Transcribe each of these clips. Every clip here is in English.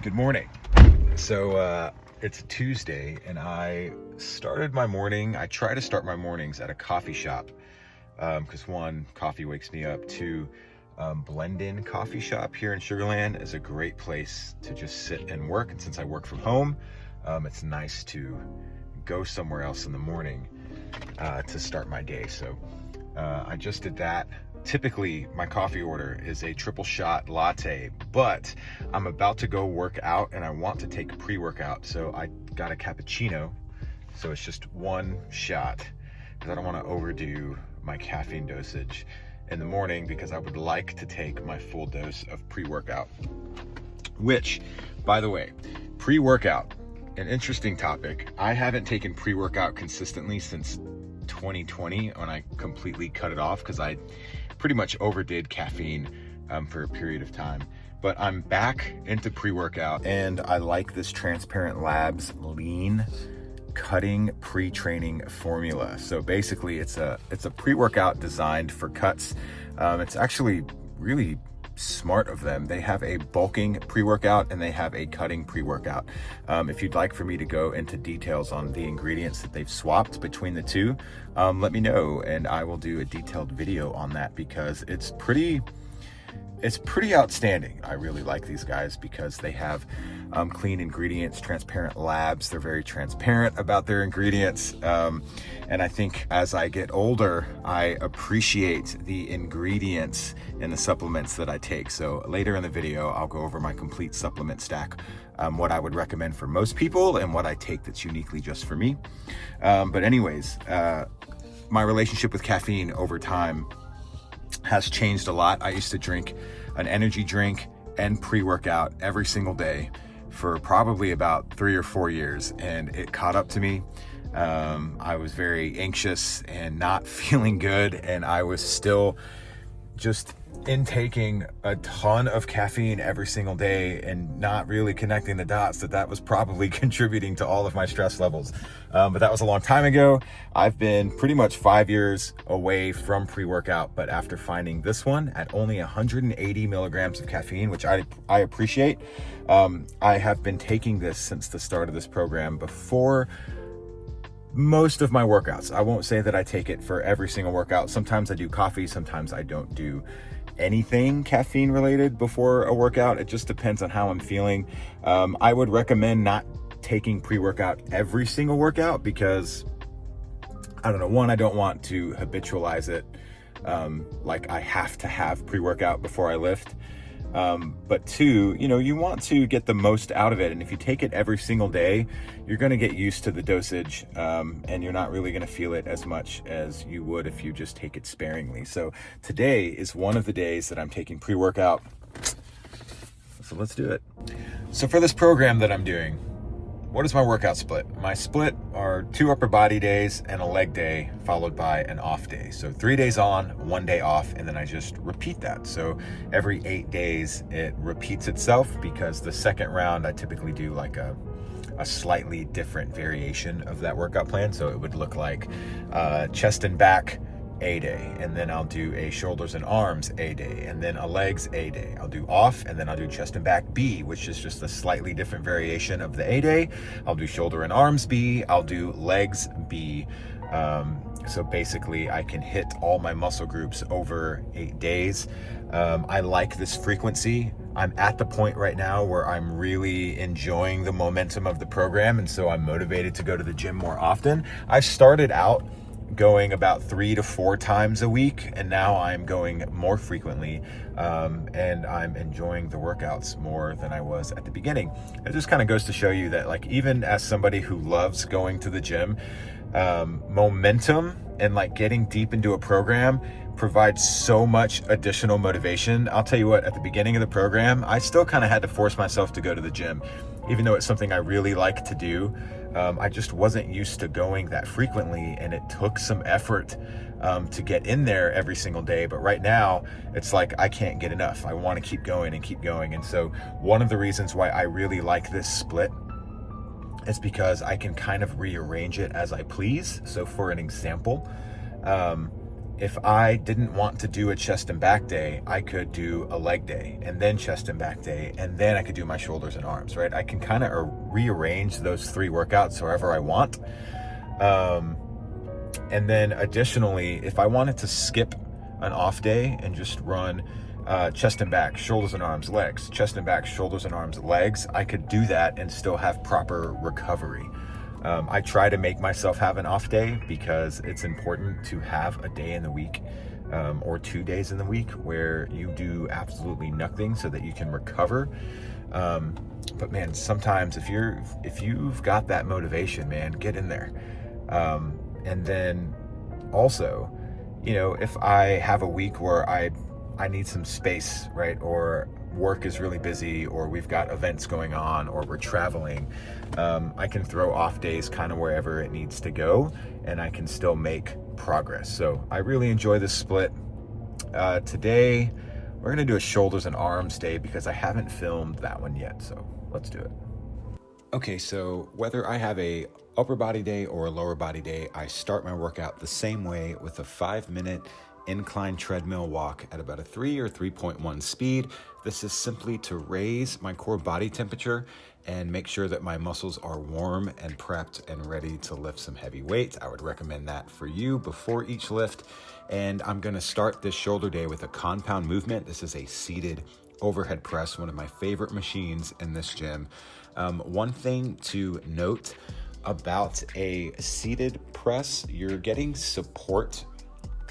Good morning. So it's a Tuesday and I started my morning. I try to start my mornings at a coffee shop because one, coffee wakes me up. Two, Blend-In Coffee Shop here in Sugar Land is a great place to just sit and work. And since I work from home, it's nice to go somewhere else in the morning to start my day. So I just did that. Typically, my coffee order is a triple shot latte, but I'm about to go work out and I want to take a pre-workout. So I got a cappuccino. So it's just one shot because I don't want to overdo my caffeine dosage in the morning because I would like to take my full dose of pre-workout. Which, by the way, pre-workout, an interesting topic. I haven't taken pre-workout consistently since 2020 when I completely cut it off because I pretty much overdid caffeine for a period of time. But I'm back into pre-workout and I like this Transparent Labs lean cutting pre-training formula. So basically it's a pre-workout designed for cuts. It's actually really smart of them. They have a bulking pre-workout and they have a cutting pre-workout. If you'd like for me to go into details on the ingredients that they've swapped between the two, let me know and I will do a detailed video on that because it's pretty outstanding. I really like these guys because they have clean ingredients, Transparent Labs. They're very transparent about their ingredients. And I think as I get older, I appreciate the ingredients in the supplements that I take. So later in the video, I'll go over my complete supplement stack, what I would recommend for most people and what I take that's uniquely just for me. But anyways, my relationship with caffeine over time has changed a lot. I used to drink an energy drink and pre-workout every single day for probably about 3 or 4 years, and it caught up to me. I was very anxious and not feeling good, and I was still just intaking a ton of caffeine every single day and not really connecting the dots that was probably contributing to all of my stress levels. But that was a long time ago. I've been pretty much 5 years away from pre-workout, but after finding this one at only 180 milligrams of caffeine, which I appreciate, I have been taking this since the start of this program before most of my workouts. I won't say that I take it for every single workout. Sometimes I do coffee, sometimes I don't do anything caffeine related before a workout. It just depends on how I'm feeling. I would recommend not taking pre-workout every single workout because I don't know, one, I don't want to habitualize it like I have to have pre-workout before I lift. But two, you want to get the most out of it. And if you take it every single day, you're going to get used to the dosage, and you're not really going to feel it as much as you would if you just take it sparingly. So today is one of the days that I'm taking pre-workout. So let's do it. So for this program that I'm doing, what is my workout split? My split are 2 upper body days and a leg day followed by an off day. So 3 days on, 1 day off, and then I just repeat that. So every 8 days it repeats itself because the second round I typically do like a slightly different variation of that workout plan. So it would look like chest and back A day, and then I'll do a shoulders and arms A day, and then a legs A day. I'll do off, and then I'll do chest and back B, which is just a slightly different variation of the A day. I'll do shoulder and arms B. I'll do legs B. So basically I can hit all my muscle groups over 8 days. I like this frequency. I'm at the point right now where I'm really enjoying the momentum of the program, and so I'm motivated to go to the gym more often. I started out going about 3 to 4 times a week, and now I'm going more frequently, and I'm enjoying the workouts more than I was at the beginning. It just kind of goes to show you that, like, even as somebody who loves going to the gym, momentum and like getting deep into a program provides so much additional motivation. I'll tell you what, at the beginning of the program, I still kind of had to force myself to go to the gym, even though it's something I really like to do. I just wasn't used to going that frequently, and it took some effort to get in there every single day. But right now, it's like I can't get enough. I want to keep going and keep going. And so one of the reasons why I really like this split is because I can kind of rearrange it as I please. So for an example, if I didn't want to do a chest and back day, I could do a leg day and then chest and back day, and then I could do my shoulders and arms, right? I can kind of rearrange those 3 workouts however I want. And then additionally, if I wanted to skip an off day and just run chest and back, shoulders and arms, legs, chest and back, shoulders and arms, legs, I could do that and still have proper recovery. I try to make myself have an off day because it's important to have a day in the week or 2 days in the week where you do absolutely nothing so that you can recover. But man, sometimes if you've got that motivation, man, get in there. And then also, if I have a week where I need some space, right? Or work is really busy, or we've got events going on, or we're traveling, I can throw off days kind of wherever it needs to go, and I can still make progress. So I really enjoy this split. Today, we're gonna do a shoulders and arms day because I haven't filmed that one yet, so let's do it. Okay, so whether I have a upper body day or a lower body day, I start my workout the same way with a 5-minute incline treadmill walk at about a 3 or 3.1 speed. This is simply to raise my core body temperature and make sure that my muscles are warm and prepped and ready to lift some heavy weights. I would recommend that for you before each lift. And I'm gonna start this shoulder day with a compound movement. This is a seated overhead press, one of my favorite machines in this gym. One thing to note about a seated press, you're getting support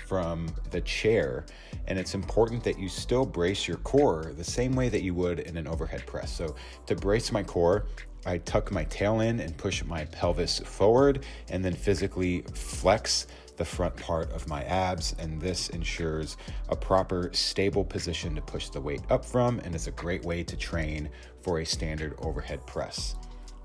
from the chair, and it's important that you still brace your core the same way that you would in an overhead press. So to brace my core, I tuck my tail in and push my pelvis forward, and then physically flex the front part of my abs, and this ensures a proper stable position to push the weight up from, and it's a great way to train for a standard overhead press.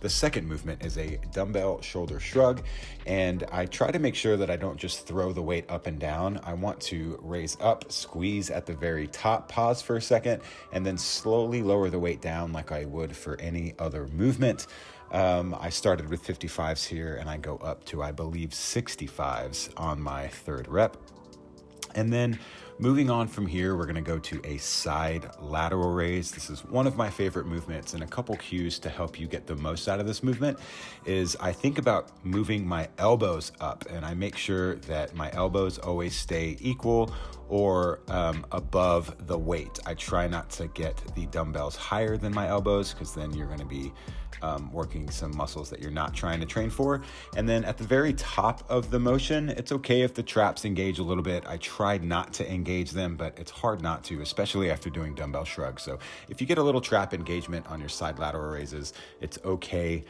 The second movement is a dumbbell shoulder shrug, and I try to make sure that I don't just throw the weight up and down. I want to raise up, squeeze at the very top, pause for a second, and then slowly lower the weight down like I would for any other movement. I started with 55s here, and I go up to, I believe, 65s on my third rep. And then moving on from here, we're gonna go to a side lateral raise. This is one of my favorite movements, and a couple cues to help you get the most out of this movement is I think about moving my elbows up, and I make sure that my elbows always stay equal or above the weight. I try not to get the dumbbells higher than my elbows because then you're gonna be working some muscles that you're not trying to train for. And then at the very top of the motion, it's okay if the traps engage a little bit. I tried not to engage them, but it's hard not to, especially after doing dumbbell shrugs. So if you get a little trap engagement on your side lateral raises, it's okay.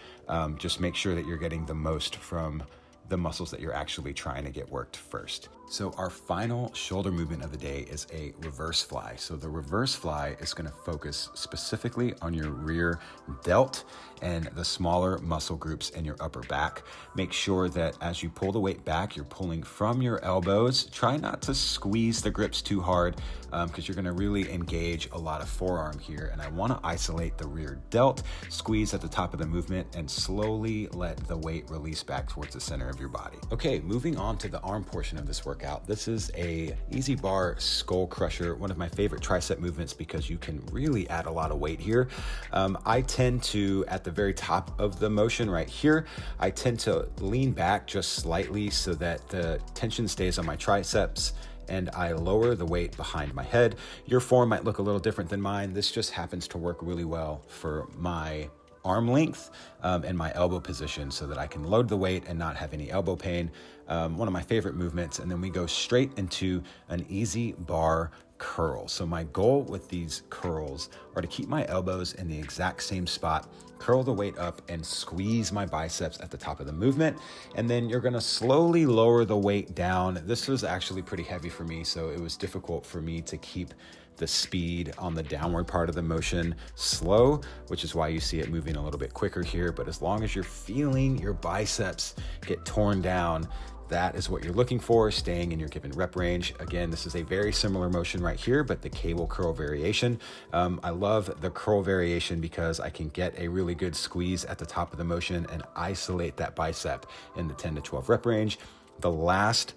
Just make sure that you're getting the most from the muscles that you're actually trying to get worked first. So our final shoulder movement of the day is a reverse fly. So the reverse fly is going to focus specifically on your rear delt and the smaller muscle groups in your upper back. Make sure that as you pull the weight back, you're pulling from your elbows. Try not to squeeze the grips too hard because you're going to really engage a lot of forearm here. And I want to isolate the rear delt, squeeze at the top of the movement, and slowly let the weight release back towards the center of your body. Okay, moving on to the arm portion of this workout. This is a easy bar skull crusher, one of my favorite tricep movements because you can really add a lot of weight here. I tend to, at the very top of the motion right here, I tend to lean back just slightly so that the tension stays on my triceps and I lower the weight behind my head. Your form might look a little different than mine. This just happens to work really well for my arm length and my elbow position so that I can load the weight and not have any elbow pain. One of my favorite movements. And then we go straight into an easy bar curl. So my goal with these curls are to keep my elbows in the exact same spot, curl the weight up and squeeze my biceps at the top of the movement. And then you're gonna slowly lower the weight down. This was actually pretty heavy for me, so it was difficult for me to keep the speed on the downward part of the motion slow, which is why you see it moving a little bit quicker here. But as long as you're feeling your biceps get torn down, that is what you're looking for, staying in your given rep range. Again, this is a very similar motion right here, but the cable curl variation. I love the curl variation because I can get a really good squeeze at the top of the motion and isolate that bicep in the 10 to 12 rep range. The last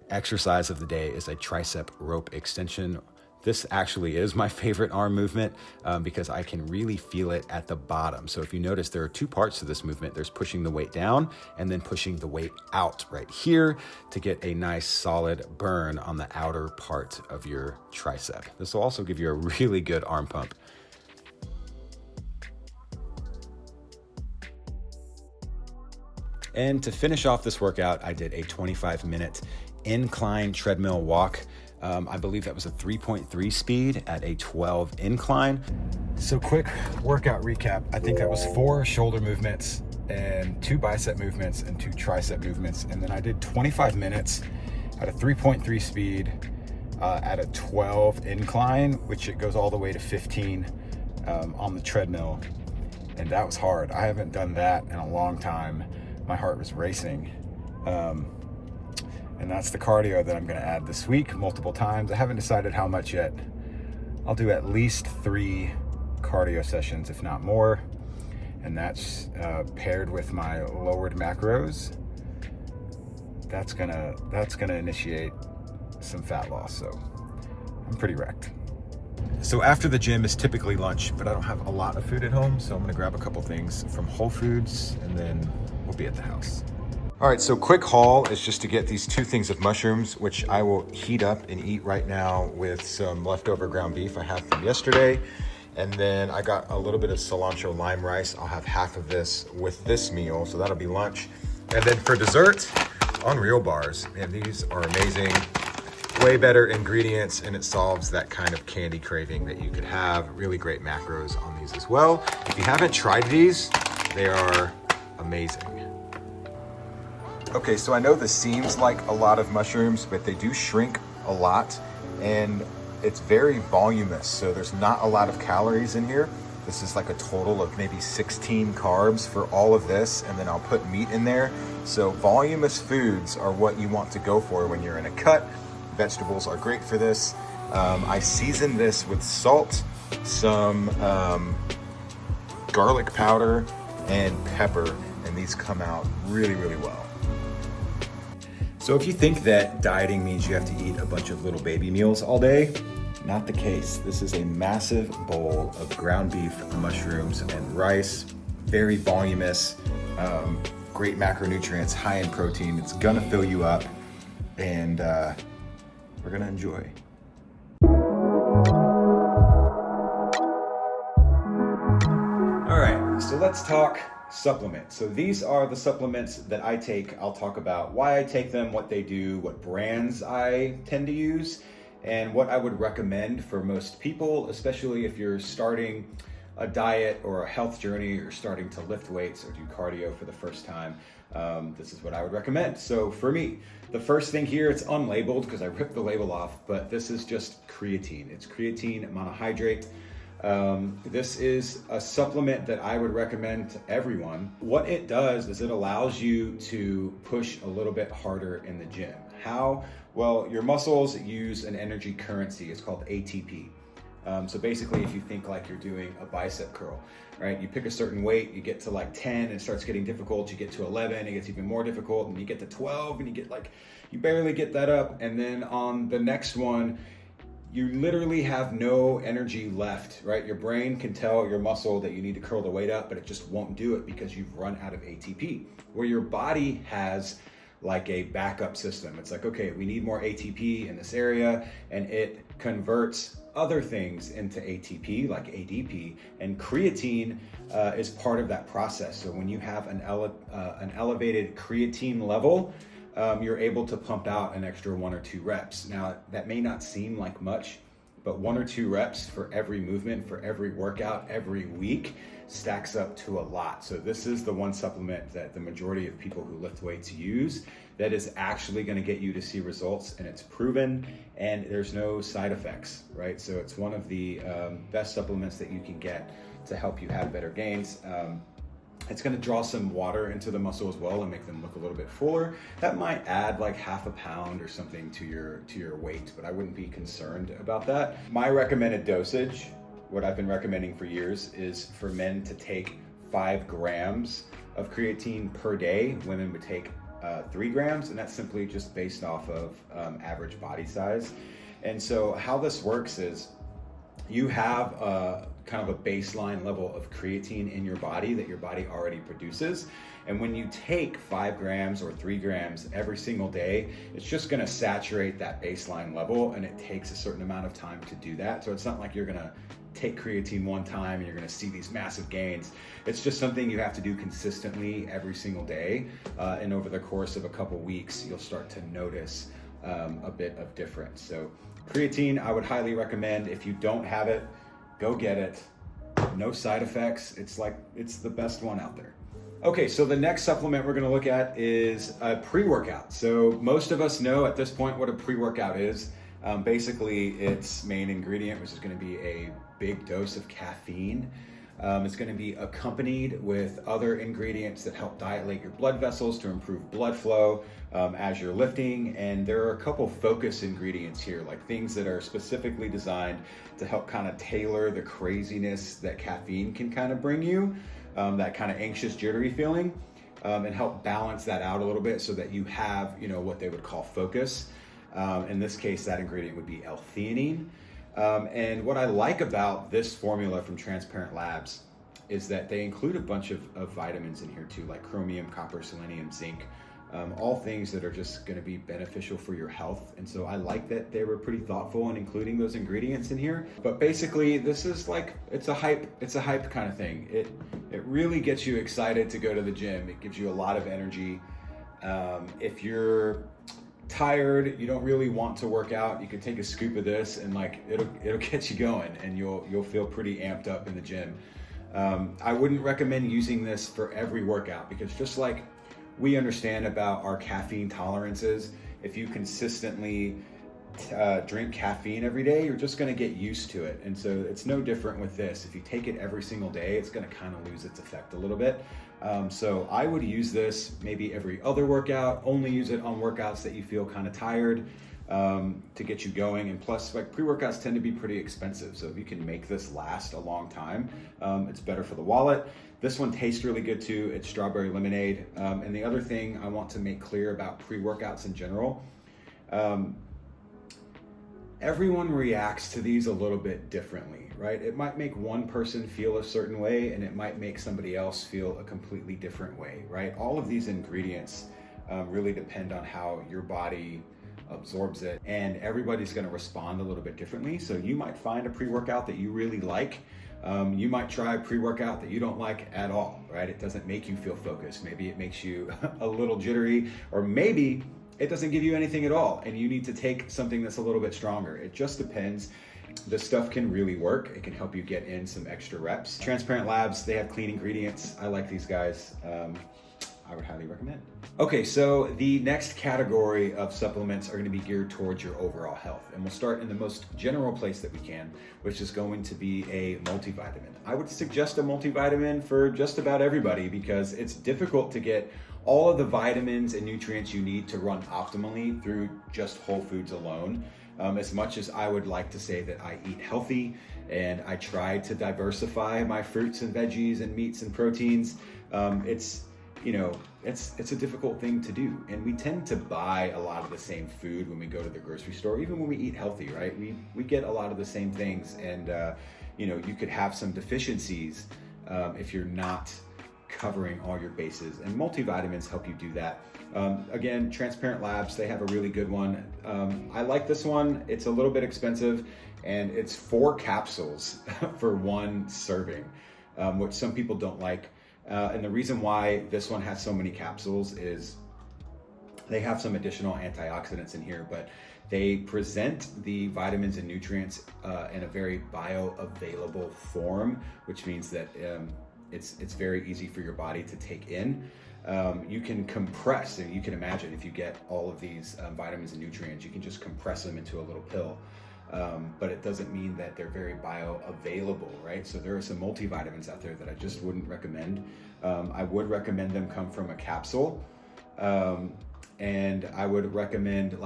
exercise of the day is a tricep rope extension. This actually is my favorite arm movement because I can really feel it at the bottom. So if you notice, there are two parts to this movement. There's pushing the weight down and then pushing the weight out right here to get a nice solid burn on the outer part of your tricep. This will also give you a really good arm pump. And to finish off this workout, I did a 25-minute incline treadmill walk. I believe that was a 3.3 speed at a 12 incline. So quick workout recap. I think that was 4 shoulder movements and 2 bicep movements and 2 tricep movements. And then I did 25 minutes at a 3.3 speed at a 12 incline, which it goes all the way to 15 on the treadmill. And that was hard. I haven't done that in a long time. My heart was racing. And that's the cardio that I'm gonna add this week multiple times. I haven't decided how much yet. I'll do at least 3 cardio sessions, if not more. And that's paired with my lowered macros. That's gonna initiate some fat loss, so I'm pretty wrecked. So after the gym is typically lunch, but I don't have a lot of food at home, so I'm gonna grab a couple things from Whole Foods and then we'll be at the house. All right, so quick haul is just to get these 2 things of mushrooms, which I will heat up and eat right now with some leftover ground beef I had from yesterday. And then I got a little bit of cilantro lime rice. I'll have half of this with this meal, so that'll be lunch. And then for dessert, Unreal bars. Man, these are amazing. Way better ingredients, and it solves that kind of candy craving that you could have. Really great macros on these as well. If you haven't tried these, they are amazing. Okay, so I know this seems like a lot of mushrooms, but they do shrink a lot, and it's very voluminous, so there's not a lot of calories in here. This is like a total of maybe 16 carbs for all of this, and then I'll put meat in there. So voluminous foods are what you want to go for when you're in a cut. Vegetables are great for this. I season this with salt, some garlic powder, and pepper, and these come out really, really well. So if you think that dieting means you have to eat a bunch of little baby meals all day, not the case. This is a massive bowl of ground beef, mushrooms, and rice. Very voluminous, great macronutrients, high in protein. It's gonna fill you up, and we're gonna enjoy. All right, so let's talk supplements. So these are the supplements that I take. I'll talk about why I take them, what they do, what brands I tend to use, and what I would recommend for most people, especially if you're starting a diet or a health journey, or starting to lift weights or do cardio for the first time. This is what I would recommend. So for me, the first thing here, it's unlabeled because I ripped the label off, but this is just creatine. It's creatine monohydrate. This is a supplement that I would recommend to everyone. What it does is it allows you to push a little bit harder in the gym. How? Well, your muscles use an energy currency. It's called ATP. So basically, if you think like you're doing a bicep curl, right? You pick a certain weight, you get to like 10, and it starts getting difficult. You get to 11, it gets even more difficult, and you get to 12, and you get like, you barely get that up. And then on the next one, you literally have no energy left, right? Your brain can tell your muscle that you need to curl the weight up, but it just won't do it because you've run out of ATP. Where your body has like a backup system. It's like, okay, we need more ATP in this area, and it converts other things into ATP, like ADP, and creatine is part of that process. So when you have an elevated creatine level, you're able to pump out an extra 1 or 2 reps. Now, that may not seem like much, but 1 or 2 reps for every movement, for every workout, every week stacks up to a lot. So this is the one supplement that the majority of people who lift weights use that is actually gonna get you to see results, and it's proven, and there's no side effects, right? So it's one of the best supplements that you can get to help you have better gains. It's gonna draw some water into the muscle as well and make them look a little bit fuller. That might add like half a pound or something to your weight, but I wouldn't be concerned about that. My recommended dosage, what I've been recommending for years, is for men to take 5 grams of creatine per day. Women would take 3 grams, and that's simply just based off of average body size. And so how this works is you have kind of a baseline level of creatine in your body that your body already produces. And when you take 5 grams or 3 grams every single day, it's just gonna saturate that baseline level, and it takes a certain amount of time to do that. So it's not like you're gonna take creatine one time and you're gonna see these massive gains. It's just something you have to do consistently every single day. And over the course of a couple weeks, you'll start to notice a bit of difference. So creatine, I would highly recommend. If you don't have it, go get it. No side effects. It's the best one out there. Okay, so the next supplement we're gonna look at is a pre-workout. So most of us know at this point what a pre-workout is. Basically, its main ingredient, which is gonna be a big dose of caffeine. It's going to be accompanied with other ingredients that help dilate your blood vessels to improve blood flow as you're lifting. And there are a couple focus ingredients here, like things that are specifically designed to help kind of tailor the craziness that caffeine can kind of bring you, that kind of anxious, jittery feeling, and help balance that out a little bit so that you have, what they would call focus. In this case, that ingredient would be L-theanine. And what I like about this formula from Transparent Labs is that they include a bunch of vitamins in here too, like chromium, copper, selenium, zinc, all things that are just going to be beneficial for your health. And so I like that they were pretty thoughtful in including those ingredients in here. But basically, this is like, it's a hype kind of thing. It really gets you excited to go to the gym. It gives you a lot of energy. If you're tired, you don't really want to work out, you can take a scoop of this and it'll get you going, and you'll feel pretty amped up in the gym. I wouldn't recommend using this for every workout, because just like we understand about our caffeine tolerances, if you consistently drink caffeine every day, you're just going to get used to it. And so it's no different with this. If you take it every single day, it's going to kind of lose its effect a little bit. So I would use this maybe every other workout, only use it on workouts that you feel kind of tired, to get you going. And plus, like, pre-workouts tend to be pretty expensive. So if you can make this last a long time, it's better for the wallet. This one tastes really good too. It's strawberry lemonade. And the other thing I want to make clear about pre-workouts in general, everyone reacts to these a little bit differently, right? It might make one person feel a certain way, and it might make somebody else feel a completely different way, right? All of these ingredients really depend on how your body absorbs it, and everybody's gonna respond a little bit differently. So you might find a pre-workout that you really like. You might try a pre-workout that you don't like at all, right? It doesn't make you feel focused. Maybe it makes you a little jittery, or maybe it doesn't give you anything at all, and you need to take something that's a little bit stronger. It just depends. This stuff can really work. It can help you get in some extra reps. Transparent Labs, they have clean ingredients. I like these guys. I would highly recommend. Okay, so the next category of supplements are going to be geared towards your overall health. And we'll start in the most general place that we can, which is going to be a multivitamin. I would suggest a multivitamin for just about everybody, because it's difficult to get all of the vitamins and nutrients you need to run optimally through just whole foods alone. As much as I would like to say that I eat healthy and I try to diversify my fruits and veggies and meats and proteins, it's a difficult thing to do. And we tend to buy a lot of the same food when we go to the grocery store, even when we eat healthy, right? We get a lot of the same things, and you could have some deficiencies if you're not covering all your bases, and multivitamins help you do that. Again, Transparent Labs, they have a really good one. I like this one. It's a little bit expensive, and it's 4 capsules for one serving, which some people don't like. And the reason why this one has so many capsules is they have some additional antioxidants in here, but they present the vitamins and nutrients in a very bioavailable form, which means that it's very easy for your body to take in. You can compress, and you can imagine if you get all of these vitamins and nutrients, you can just compress them into a little pill. But it doesn't mean that they're very bioavailable, right? So there are some multivitamins out there that I just wouldn't recommend. I would recommend them come from a capsule. And I would recommend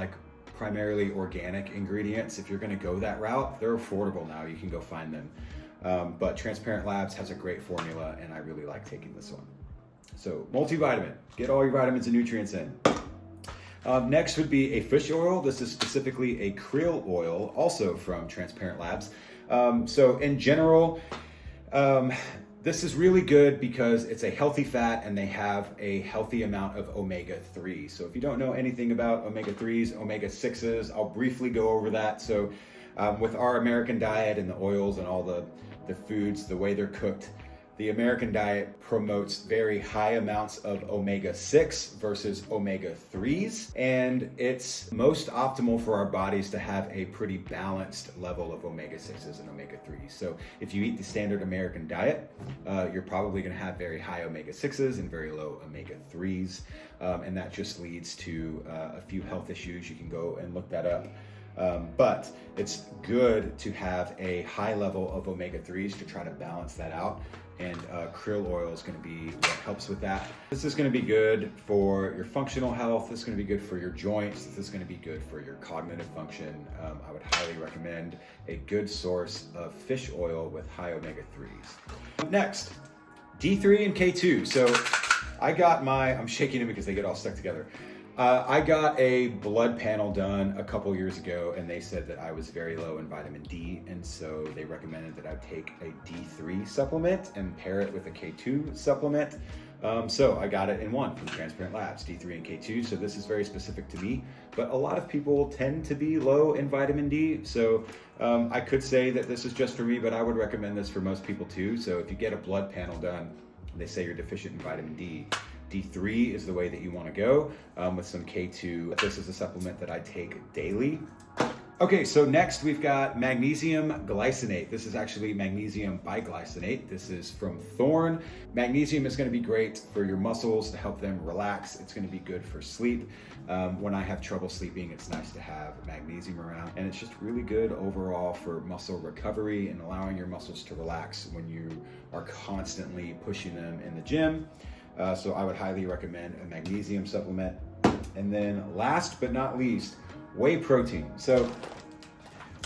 primarily organic ingredients. If you're gonna go that route, they're affordable now, you can go find them. But Transparent Labs has a great formula, and I really like taking this one. So multivitamin, get all your vitamins and nutrients in. Next would be a fish oil. This is specifically a krill oil, also from Transparent Labs. So in general, this is really good because it's a healthy fat and they have a healthy amount of omega-3. So if you don't know anything about omega-3s, omega-6s, I'll briefly go over that. So with our American diet and the oils and all the foods, the way they're cooked, the American diet promotes very high amounts of omega-6 versus omega-3s, and it's most optimal for our bodies to have a pretty balanced level of omega-6s and omega-3s. So if you eat the standard American diet, you're probably going to have very high omega-6s and very low omega-3s, and that just leads to a few health issues. You can go and look that up. But it's good to have a high level of omega-3s to try to balance that out. And krill oil is going to be what helps with that. This is going to be good for your functional health. This is going to be good for your joints. This is going to be good for your cognitive function. I would highly recommend a good source of fish oil with high omega-3s. Next, D3 and K2. So I got I'm shaking it because they get all stuck together. I got a blood panel done a couple years ago, and they said that I was very low in vitamin D, and so they recommended that I take a D3 supplement and pair it with a K2 supplement. So I got it in one from Transparent Labs, D3 and K2. So this is very specific to me, but a lot of people tend to be low in vitamin D. So I could say that this is just for me, but I would recommend this for most people too. So if you get a blood panel done, they say you're deficient in vitamin D. D3 is the way that you want to go with some K2. This is a supplement that I take daily. Okay, so next we've got magnesium glycinate. This is actually magnesium biglycinate. This is from Thorne. Magnesium is going to be great for your muscles to help them relax. It's going to be good for sleep. When I have trouble sleeping, it's nice to have magnesium around, and it's just really good overall for muscle recovery and allowing your muscles to relax when you are constantly pushing them in the gym. So I would highly recommend a magnesium supplement. And then last but not least, whey protein. So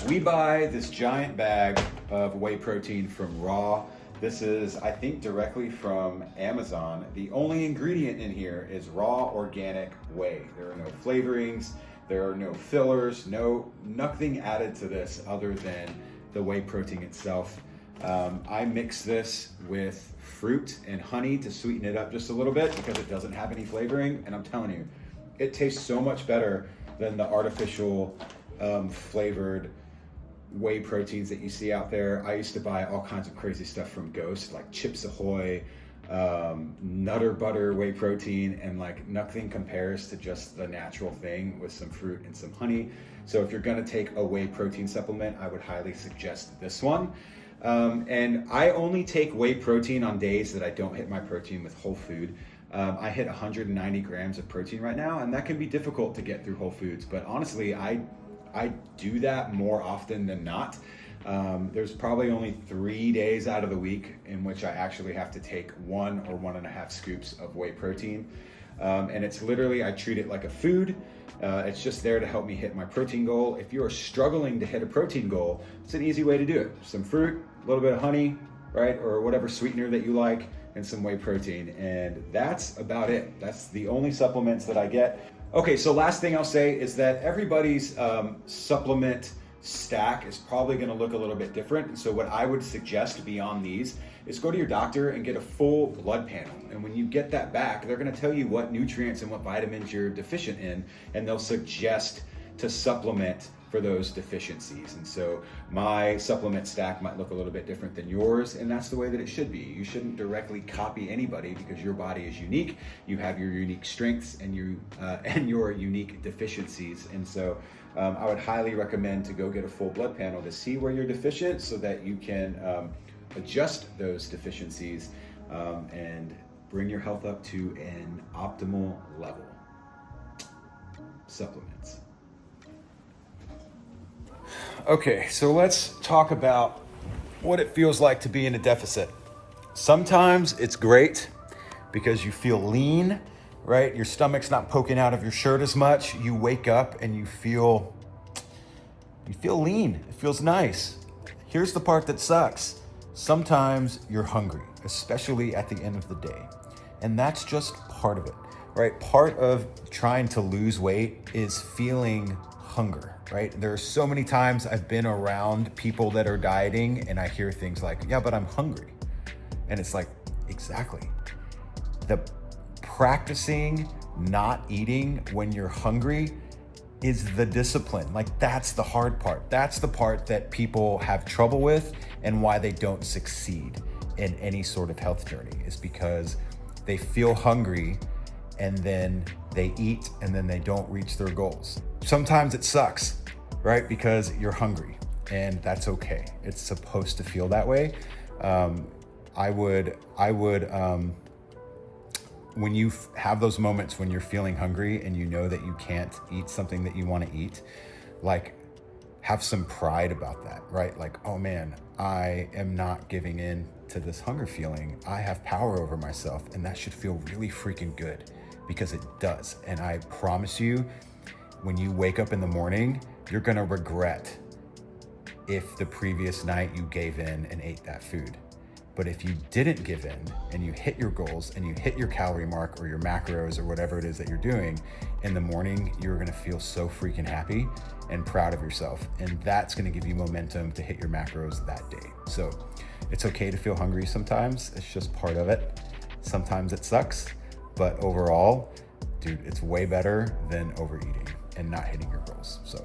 we buy this giant bag of whey protein from Raw. This is, I think, directly from Amazon. The only ingredient in here is raw organic whey. There are no flavorings, there are no fillers, nothing added to this other than the whey protein itself. I mix this with fruit and honey to sweeten it up just a little bit because it doesn't have any flavoring, and I'm telling you, it tastes so much better than the artificial flavored whey proteins that you see out there. I used to buy all kinds of crazy stuff from Ghost, like Chips Ahoy, Nutter Butter whey protein, and like nothing compares to just the natural thing with some fruit and some honey. So if you're gonna take a whey protein supplement, I would highly suggest this one. And I only take whey protein on days that I don't hit my protein with whole food. I hit 190 grams of protein right now, and that can be difficult to get through Whole Foods, but honestly, I do that more often than not. There's probably only 3 days out of the week in which I actually have to take 1 or 1.5 scoops of whey protein. And it's literally, I treat it like a food. It's just there to help me hit my protein goal. If you are struggling to hit a protein goal, it's an easy way to do it. Some fruit, a little bit of honey, right? Or whatever sweetener that you like, and some whey protein. And that's about it. That's the only supplements that I get. Okay, so last thing I'll say is that everybody's supplement stack is probably going to look a little bit different. And so what I would suggest beyond these is go to your doctor and get a full blood panel. And when you get that back, they're going to tell you what nutrients and what vitamins you're deficient in, and they'll suggest to supplement for those deficiencies. And so my supplement stack might look a little bit different than yours, and that's the way that it should be. You shouldn't directly copy anybody because your body is unique. You have your unique strengths and your unique deficiencies. And so I would highly recommend to go get a full blood panel to see where you're deficient so that you can adjust those deficiencies and bring your health up to an optimal level. Supplements. Okay, so let's talk about what it feels like to be in a deficit. Sometimes it's great because you feel lean, right? Your stomach's not poking out of your shirt as much. You wake up and you feel lean. It feels nice. Here's the part that sucks. Sometimes you're hungry, especially at the end of the day. And that's just part of it, right? Part of trying to lose weight is feeling hunger, right? There are so many times I've been around people that are dieting and I hear things like, yeah, but I'm hungry. And it's like, exactly. The practicing not eating when you're hungry is the discipline. Like, that's the hard part. That's the part that people have trouble with and why they don't succeed in any sort of health journey, is because they feel hungry and then they eat and then they don't reach their goals. Sometimes it sucks, right? Because you're hungry, and that's okay. It's supposed to feel that way. I would when you have those moments when you're feeling hungry and you know that you can't eat something that you want to eat, like, have some pride about that, right? Like, oh man, I am not giving in to this hunger feeling. I have power over myself, and that should feel really freaking good, because it does. And I promise you, when you wake up in the morning, you're gonna regret if the previous night you gave in and ate that food. But if you didn't give in and you hit your goals and you hit your calorie mark or your macros or whatever it is that you're doing in the morning, you're gonna feel so freaking happy and proud of yourself. And that's gonna give you momentum to hit your macros that day. So it's okay to feel hungry sometimes. It's just part of it. Sometimes it sucks, but overall, dude, it's way better than overeating and not hitting your goals. So